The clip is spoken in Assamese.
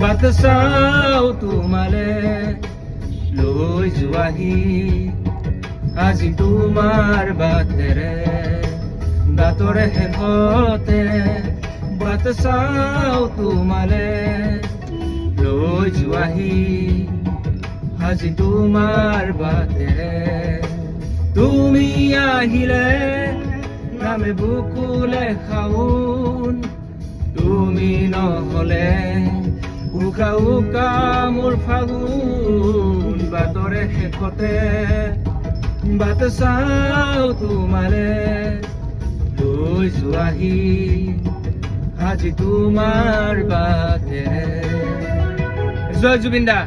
বাট চাওঁ তোমালে লৈ যোৱাহি আজি তোমাৰ বাটেৰে বাটৰে শেষতে বাট চাওঁ তোমালে লৈ যোৱাহি আজি তোমাৰ বাটেৰে তুমি আহিলে নামে বুকুলে খাউন তুমি নহলে উকা উকা মোৰ ফাগুন বাটৰে শেষতে বাট চাওঁ তোমালে লৈ যোৱাহি আজি তোমাৰ বাটেৰে। জয় জুবিন দা।